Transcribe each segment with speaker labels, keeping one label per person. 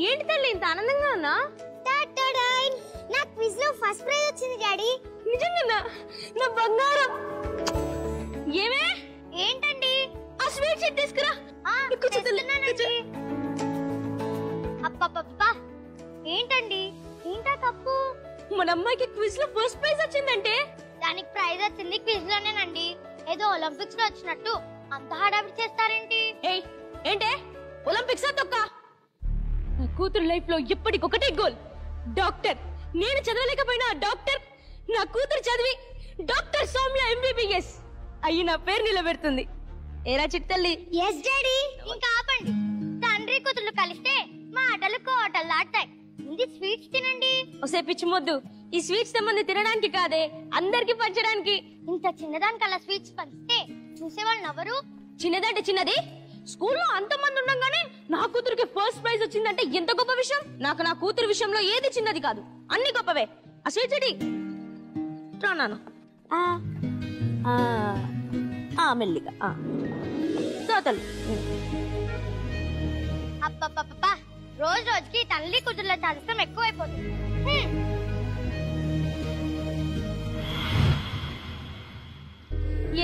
Speaker 1: ఏంటి తల్లి ఇంత ఆనందంగా ఉన్నా?
Speaker 2: నా క్విజ్ లో ఫస్ట్ ప్రైజ్ వచ్చింది డాడీ.
Speaker 1: నిజంగా నా బంగారం. ఏమే?
Speaker 2: ఏంటండి?
Speaker 1: ఆ స్వీట్ షీట్ తీసుకురా.
Speaker 2: అబ్బబ్బబ్బా, ఏంటండి? ఏంటా తప్పు?
Speaker 1: మన అమ్మాయికి క్విజ్ లో ఫస్ట్ ప్రైజ్ వచ్చిందంటే
Speaker 2: దానికి ప్రైజ్ వచ్చింది క్విజ్ లోనేనండి. ఏదో ఒలింపిక్స్ లో వచ్చినట్టు అంత హడావిడి చేస్తారేంటి?
Speaker 1: ఏంటే ఒలింపిక్స్ తొక్క? నా కూతురు లైఫ్ లో ఎప్పటికొకటే గోల్, డాక్టర్. నేను చదవలేకపోయినా డాక్టర్, నా కూతురు చదివి డాక్టర్ సౌమ్య ఎంబీబీఎస్ అయ్యి నా పేరు నిలబెడుతుంది. ఏరా చిట్టల్లి?
Speaker 2: Yes daddy. ఇంకా ఆపండి. తండ్రి కూతురు కలిస్తే మాటలు కోటలు దాటాయి. ముందు స్వీట్స్ తినండి.
Speaker 1: ఒసే పిచ్చి మొద్దు, ఈ స్వీట్స్ తెమ్మంది తినడానికి కాదే, అందరికి పంచడానికి.
Speaker 2: ఇంత చిన్నదానికల్లా స్వీట్స్ పంచితే చూసేవాళ్ళు నవ్వరు?
Speaker 1: చిన్నదంటే చిన్నది, స్కూల్లో అంతమంది ఉండగానే నా కూతురికి ఫస్ట్ ప్రైజ్ వచ్చిందంటే ఎంత గొప్ప విషయం. నాకు నా కూతురు విషయంలో ఏది చిన్నది కాదు, అన్ని గొప్పవే. ఆ స్వీట్ చెడి రాను మెల్లిగా తోతలు.
Speaker 2: అబ్బబ్బబ్బా, రోజు రోజుకి తల్లి కూతుర్ల చాదస్తం ఎక్కువైపోతుంది.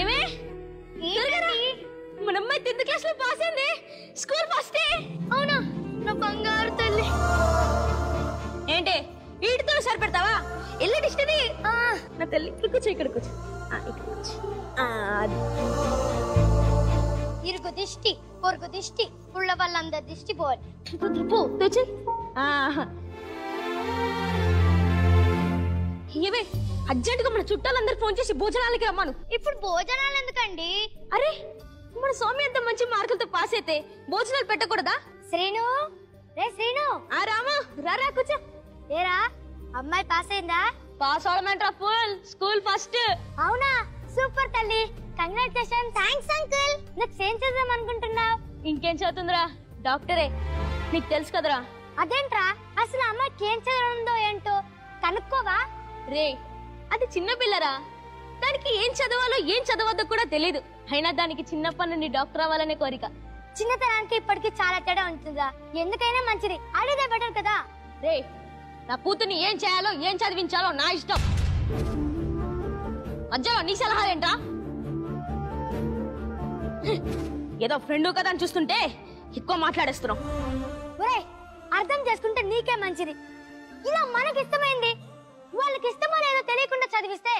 Speaker 1: ఏమే? మన అమ్మాయి 10th క్లాస్ లో పాస్ అయింది, స్కూల్ ఫస్ట్.
Speaker 2: అవునా? నా బంగారు తల్లి.
Speaker 1: ఏంటి వీటితో సరిపెడతావా? ఎల్లు దిష్టిది. నా తల్లి ఇక్కడ కూర్చో.
Speaker 2: ఇరుగు దిష్టి, పొరుగు దిష్టి, పుల్ల వాళ్ళందరి దిష్టి పోవాలి.
Speaker 1: ఏవే అర్జెంట్ గా మన చుట్టాలందరూ ఫోన్ చేసి భోజనాలకి రమ్మను.
Speaker 2: ఇప్పుడు భోజనాలు ఎందుకండి?
Speaker 1: అరే మన స్వామి అంత మంచి మార్కులతో పాస్ అయితే భోజనాలు పెట్టకూడదా?
Speaker 2: శ్రీను, రే శ్రీను.
Speaker 1: రామా రా కూర్చో.
Speaker 2: ఏరా అమ్మాయి పాస్ అయిందా?
Speaker 1: పాస్ అవడమేంట్రా ఫుల్, స్కూల్ ఫస్ట్.
Speaker 2: అవునా? సూపర్ తల్లి, కంగ్రాచులేషన్. Thanks uncle. నెక్స్ట్ ఏం చేద్దాం అనుకుంటున్నావు?
Speaker 1: ఇంకేం చదువుతుందిరా, డాక్టరే. నీకు తెలుసు కదరా.
Speaker 2: అదేంట్రా, అసలు అమ్మాయికి ఏం చదవనుందో ఏంటో కనుక్కోవా?
Speaker 1: రే అది చిన్న పిల్లరా, దానికి ఏం చదవాలో ఏం చదవద్దో కూడా తెలీదు. అయినా దానికి చిన్నప్పటి నుండి డాక్టర్ అవ్వాలనే కోరిక.
Speaker 2: చిన్నతనానికి ఇప్పటికి చాలా తేడా ఉంటుందా? ఎందుకైనా మంచిది, అడిగే బెటర్ కదా.
Speaker 1: రే నా కూతుర్ని ఏం చేయాలో ఏం చదివించాలో నా ఇష్టం, మధ్యలో నీ సలహాలేంట్రా? ఏదో ఫ్రెండ్ కదా అని చూస్తుంటే ఎక్కువ మాట్లాడేస్తున్నాం.
Speaker 2: ఒరేయ్, అర్థం చేసుకుంటే నీకే మంచిది. ఇలా మనకి ఇష్టమైంది వాళ్ళకి ఇష్టమో లేదో తెలియకుండా చదివిస్తే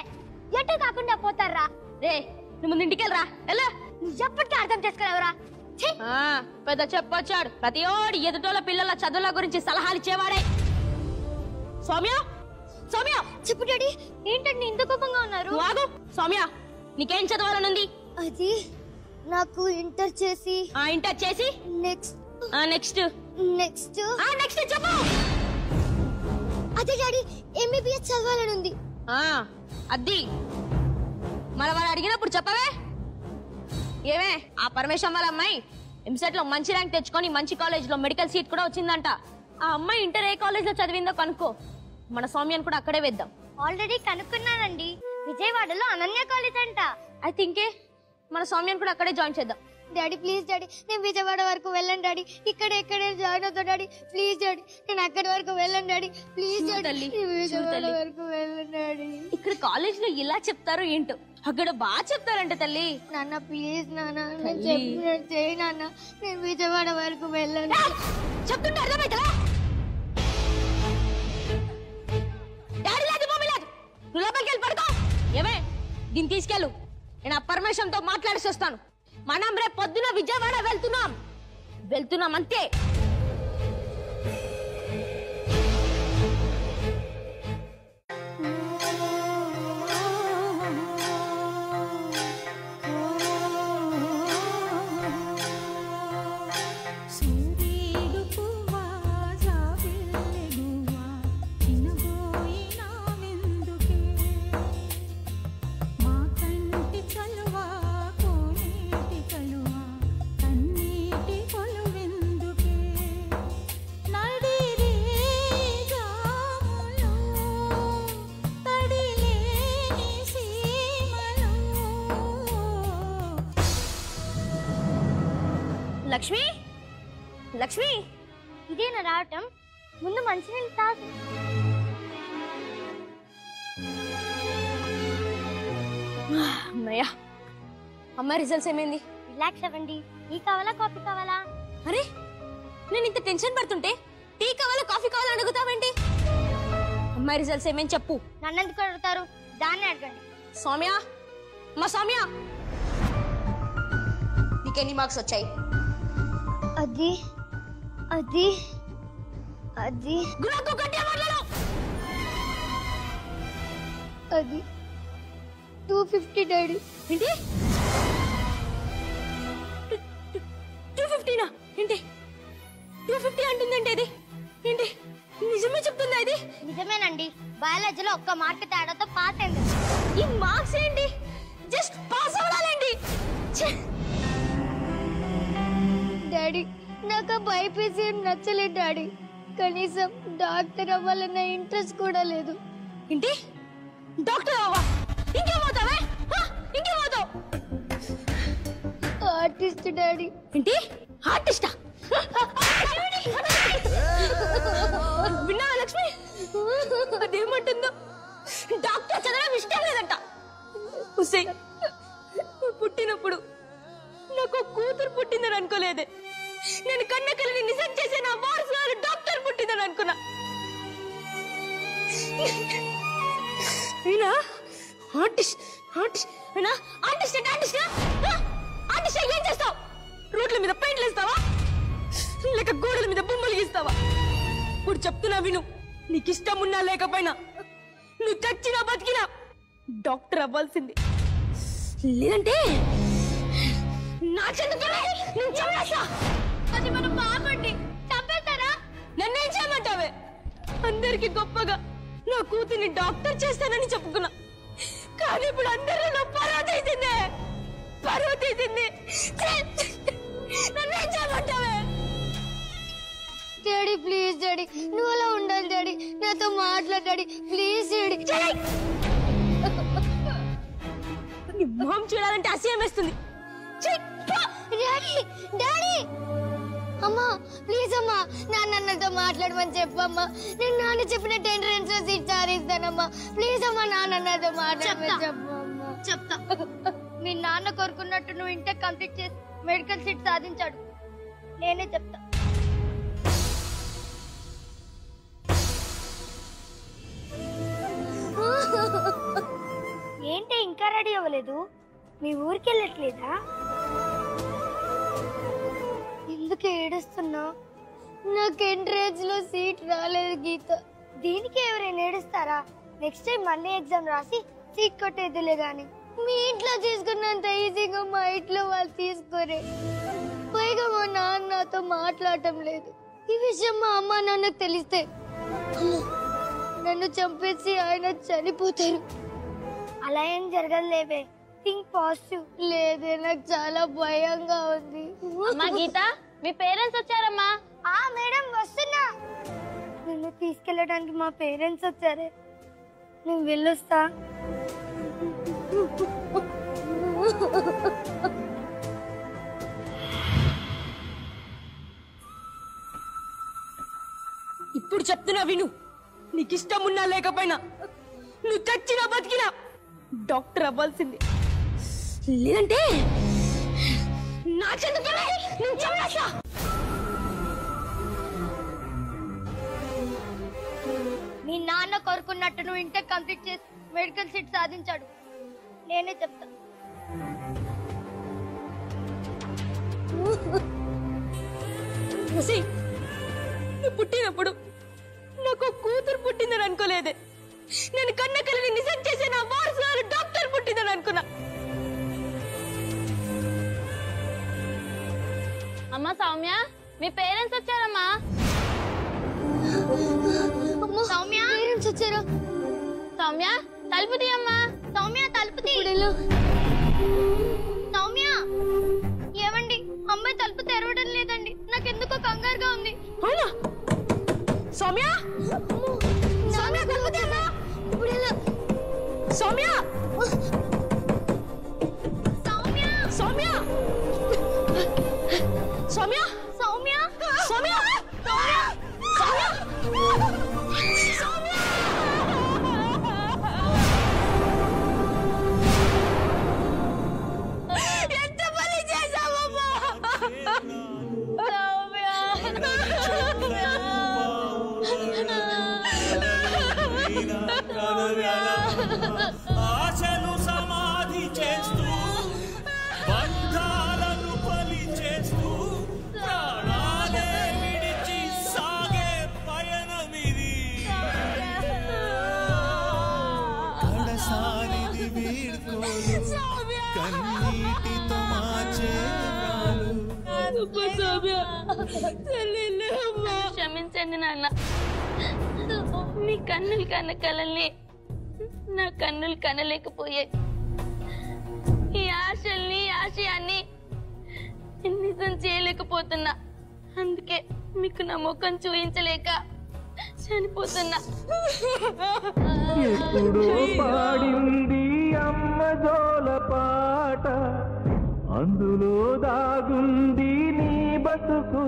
Speaker 2: ఎటు కాకుండా పోతారా?
Speaker 1: రే నువ్వు ముందు ఇంటికి వెళ్ళరా. ఎలా
Speaker 2: ఎప్పటికీ అర్థం చేసుకోలేవరా?
Speaker 1: పెద్ద చెప్పొచ్చాడు. ప్రతి ఓడి ఎదుటోళ్ళ పిల్లల చదువుల గురించి సలహాలు ఇచ్చేవాడే. సౌమ్య, సౌమ్య.
Speaker 2: చెప్పు డాడీ. ఏంటండి ఇంత కోపంగా ఉన్నారు?
Speaker 1: ఆగు సౌమ్య, నీకేం చదవాలనుంది?
Speaker 2: అది నాకు ఇంటర్ చేసి
Speaker 1: నెక్స్ట్ చెప్పు.
Speaker 2: అదే డాడీ, ఎంబీబీఎస్ చదవాలని ఉంది.
Speaker 1: అది మరి వాళ్ళు అడిగినప్పుడు చెప్పవే. ఏమే ఆ పరమేశ్వరం వాళ్ళ అమ్మాయి ఎంసెట్ లో మంచి ర్యాంక్ తెచ్చుకొని మంచి కాలేజ్ లో మెడికల్ సీట్ కూడా వచ్చిందంట. ఆ అమ్మాయి ఇంటర్ ఏ కాలేజ్ లో చదివిందో కనుక్కో, మన సౌమ్యను కూడా అక్కడే వేద్దాం.
Speaker 2: ఆల్రెడీ కనుక్కున్నానండి, విజయవాడలో అనన్య కాలేజ్ అంట.
Speaker 1: అయితే ఇంకే మన సౌమ్యను కూడా అక్కడే జాయిన్ చేద్దాం.
Speaker 2: డాడీ ప్లీజ్ డాడీ, నేను విజయవాడ వరకు వెళ్ళండి డాడీ. ఎక్కడే జాయిన్ అవుతా డాడీ. ప్లీజ్ డాడీ, నేను అక్కడి వరకు వెళ్ళండి డాడీ. ప్లీజ్ డాడీ, విజయవాడ వరకు వెళ్ళండి డాడీ.
Speaker 1: ఇక్కడ కాలేజ్ లో ఇలా చెప్తారో ఏంటో, అక్కడ బాగా చెప్తారంట తల్లి.
Speaker 2: నాన్న ప్లీజ్ నాన్న, నేను చెప్పినట్టు చేయి నాన్న. నేను విజయవాడ వరకు వెళ్ళండి.
Speaker 1: చెప్తుంటే అర్థమైతలే? డాడీ లేదు మమ్మీ లేదు, నువ్వు లోపలికి వెళ్ళి పడుకో. ఏమే దీన్ని తీసుకెళ్ళు, నేను ఆ పరమేశ్వరంతో మాట్లాడేసి వస్తాను. మనం రేపు పొద్దున విజయవాడ వెళ్తున్నాం అంతే. లక్ష్మి, లక్ష్మి
Speaker 2: ఇదేనా రావటం? ముందు మంచినీళ్ళు తాగు.
Speaker 1: అమ్మయ్యా, అమ్మ రిజల్ట్స్ ఏమైంది?
Speaker 2: రిలాక్స్ అవ్వండి. టీ కావాలా కాఫీ కావాలా?
Speaker 1: అరే, నేను ఇంత టెన్షన్ పడుతుంటే టీ కావాలా కాఫీ కావాలా అడుగుతావేంటి? అమ్మాయి రిజల్ట్స్ ఏమేమి చెప్పు.
Speaker 2: నన్ను ఎందుకు అడుగుతారు? దాన్ని అడగండి.
Speaker 1: సౌమ్య, మా సౌమ్య, నీకెన్ని మార్క్స్ వచ్చాయి?
Speaker 2: అది అది అది అది 250 డాడీ.
Speaker 1: ఏంటి 250నా? ఏంటి 250 అంటుందంటే ఇది ఏంటి? నిజమే చెప్తుందా ఇది?
Speaker 2: నిజమేనండి. బయాలజీలో ఒక్క మార్క్ తేడాతో పాస్ అయింది.
Speaker 1: ఈ మార్క్స్ ఏంటి? జస్ట్ పాస్ అవ్వాలండి.
Speaker 2: డాడీ, నాకు బైపీసీ నచ్చలేదు డాడీ. కనీసం డాక్టర్ అవ్వాలన్న ఇంట్రెస్ట్ కూడా లేదు.
Speaker 1: ఏంటి డాక్టర్ అవ్వా? ఇంకేమవుతావే? ఇంకేమవుతావు?
Speaker 2: Artist daddy.
Speaker 1: ఏంటి ఆర్టిస్టా? విన్నావా లక్ష్మి? అదేమంటుందో, డాక్టర్ చదవడం ఇష్టం లేదంట. పుట్టినప్పుడు నాకు కూతురు పుట్టిందని అనుకోలేదే. నేను కన్న కలని నిజం చేసే నా వారసురాలు డాక్టర్ పుట్టిందని అనుకున్నా. ఏం చేస్తావు? రోడ్ల మీద పెయింట్లు వేస్తావా, లేక గోడల మీద బొమ్మలు గీస్తావా? ఇప్పుడు చెప్తున్నా విను. నీకు ఇష్టం ఉన్నా లేకపోయినా, నువ్వు చచ్చినా బతికినా డాక్టర్ అవ్వాల్సింది. లేదంటే నా అది మన బాబండి. చంపేస్తారా? నన్నేం చేయమంటావే? అందరికి గొప్పగా నా కూతుర్ని డాక్టర్ చేస్తానని చెప్పుకున్నా. కానీ ఇప్పుడు అందరూ నా పరువు తీసిందే. నన్నేం చేయమంటావే?
Speaker 2: డాడీ ప్లీజ్ డాడీ, నువ్వు అలా ఉండాలి డాడీ. నాతో మాట్లాడాడి ప్లీజ్ డాడీ.
Speaker 1: నీ మొహం చూడాలంటే అసహ్యం వేస్తుంది.
Speaker 2: డాడీ డాడీ, అమ్మా ప్లీజ్ అమ్మా, నాన్నతో మాట్లాడమని చెప్పమ్మా. నేను నాన్న చెప్పిన ఎంట్రన్స్ సీట్ సారిస్తానమ్మా. ప్లీజ్ అమ్మా, నాన్నతో మాట్లాడమని చెప్పమ్మా. చెప్తా. మీ నాన్న కోరుకున్నట్టు నువ్వు ఇంటర్ కంప్లీట్ చేసి మెడికల్ సీట్ సాధించాడు. నేనే చెప్తా. ఏంటి ఇంకా రెడీ అవ్వలేదు? మీ ఊరికి వెళ్ళట్లేదా? ఎందుకు ఏడుస్తున్నా? నాకు ఎంట్రన్స్ లో సీట్ రాలేదు గీత. దీనికి ఎవరైనా ఏడుస్తారా? నెక్స్ట్ టైం మళ్ళీ ఎగ్జామ్ రాసి సీట్ కొట్టేదిలే గాని. మీ ఇంట్లో తీసుకున్నంత ఈజీగా మా ఇంట్లో వాళ్ళు తీసుకోరే. పైగా మా నాన్న నాతో మాట్లాడటం లేదు. ఈ విషయం మా అమ్మ నాన్నకు తెలిస్తే నన్ను చంపేసి ఆయన చనిపోతారు. అలా ఏం జరగలేవే. Think positive. లేదే, నాకు చాలా భయంగా ఉంది.
Speaker 1: అమ్మా గీత, మీ పేరెంట్స్ వచ్చారమ్మా.
Speaker 2: మేడం వస్తున్నా. నిన్ను తీసుకెళ్ళడానికి మా పేరెంట్స్ వచ్చారే. నేను వెళ్ళొస్తా.
Speaker 1: ఇప్పుడు చెప్తున్నా విను. నీకు ఇష్టం ఉన్నా లేకపోయినా, నువ్వు చచ్చినా బతికినా డాక్టర్ అవ్వాల్సింది. లేదంటే నా చదువుకునే నేను చంపేస్తా.
Speaker 2: మీ నాన్న కోరుకున్నట్టు నువ్వు ఇంటర్ కంప్లీట్ చేసి మెడికల్ సీట్ సాధించాడు. నేనే చెప్తా.
Speaker 1: నువ్వు పుట్టినప్పుడు నాకు కూతురు పుట్టిందని అనుకోలేదే. నేను కన్న కలని నిజం చేసే నా వారసురాలు డాక్టర్ పుట్టిందని అనుకున్నా. అమ్మా సౌమ్య, మీ పేరెంట్స్ వచ్చారమ్మా.
Speaker 2: సౌమ్య, పేరెంట్స్ వచ్చారా?
Speaker 1: సౌమ్య తలుపు తీయమ్మా.
Speaker 2: సౌమ్య తలుపు తీ. సౌమ్య, ఏమండి అమ్మాయి తలుపు తెరవడం లేదండి. నాకెందుకో కంగారుగా ఉంది.
Speaker 1: అవునా? సౌమ్య, సౌమ్య తలుపు తీయమ్మా. సౌమ్య,
Speaker 2: సౌమ్య,
Speaker 1: సౌమ్య, సౌమ్య,
Speaker 2: సౌమ్య,
Speaker 1: సౌమ్య, సౌమ్య.
Speaker 3: ఆశను సమాధి చేస్తూ బంధాలను బలి చేస్తూ ప్రాణాలే విడిచి సాగే పయనమిది కడసారిది వీడ్కోలు కన్నీటితో మార్చే
Speaker 1: క్షమించండి నాన్న. మీ కన్నులు కన్న కలల్ని నా కన్నులు కనలేకపోయాయి. ఈ ఆశల్ని ఆశయాన్ని నిజం చేయలేకపోతున్నా. అందుకే మీకు నా ముఖం చూయించలేక చనిపోతున్నా.
Speaker 4: ఎప్పుడో పాడింది అమ్మ జోల పాట, అందులో దాగుంది నీ బతుకు.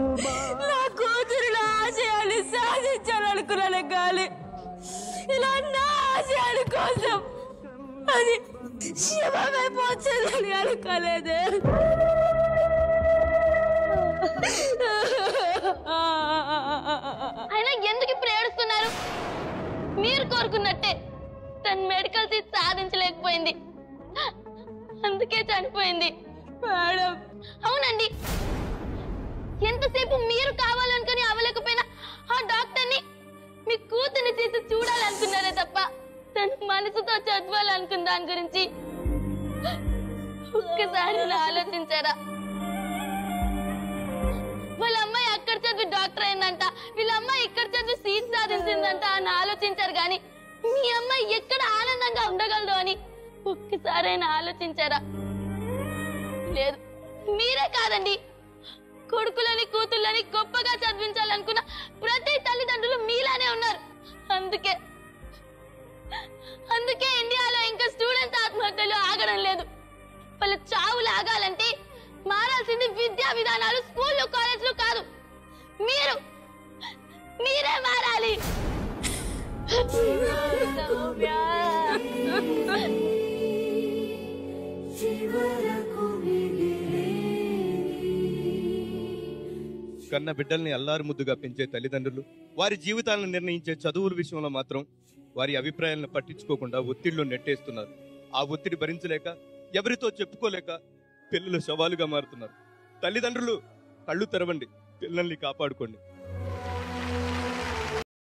Speaker 1: నా కూతురు ఆశయాన్ని సాధించాలనుకున్నాను గాలి ఇలా నా ఆశయాల కోసం అది శివమైపోతుందని అనుకోలేదు. అయినా ఎందుకు ఇప్పుడు ఏడుస్తున్నారు? మీరు కోరుకున్నట్టే తను మెడికల్ సీట్ సాధించలేకపోయింది, అందుకే చనిపోయింది. మేడం, అవునండి. ఎంతసేపు మీరు కావాలనుకుని అవ్వలేకపోయినా ఆ డాక్టర్ని మీ కూతుర్ని చేసి చూడాలనుకున్నారే తప్ప తను మనసుతో చదవాలనుకున్న దాని గురించి ఒక్కసారి ఆలోచించారా? వాళ్ళ అమ్మాయి అక్కడ చదివి డాక్టర్ అయిందంట, వీళ్ళ అమ్మాయి ఇక్కడ చదివి సీట్ సాధించిందంట అని ఆలోచించారు గాని మీ అమ్మాయి ఎక్కడ ఆనందంగా ఉండగలదు అని ఒక్కసారైనా ఆలోచించారా? లేదు. మీరే కాదండి, కొడుకులని కూతుళ్ళని గొప్పగా చదివించాలనుకున్న ప్రతి తల్లిదండ్రులు మీలానే ఉన్నారు. అందుకే ఇండియాలో ఇంకా స్టూడెంట్స్ ఆత్మహత్యలు ఆగడం లేదు. వాళ్ళ చావులు ఆగాలంటే మారాల్సింది విద్యా విధానాలు, స్కూళ్ళు, కాలేజీలు కాదు, మీరే మారాలి.
Speaker 5: కన్న బిడ్డల్ని అల్లారు ముద్దుగా పెంచే తల్లిదండ్రులు వారి జీవితాలను నిర్ణయించే చదువుల విషయంలో మాత్రం వారి అభిప్రాయాలను పట్టించుకోకుండా ఒత్తిడిలో నెట్టేస్తున్నారు. ఆ ఒత్తిడి భరించలేక ఎవరితో చెప్పుకోలేక పిల్లలు శవాలుగా మారుతున్నారు. తల్లిదండ్రులు కళ్ళు తెరవండి, పిల్లల్ని కాపాడుకోండి.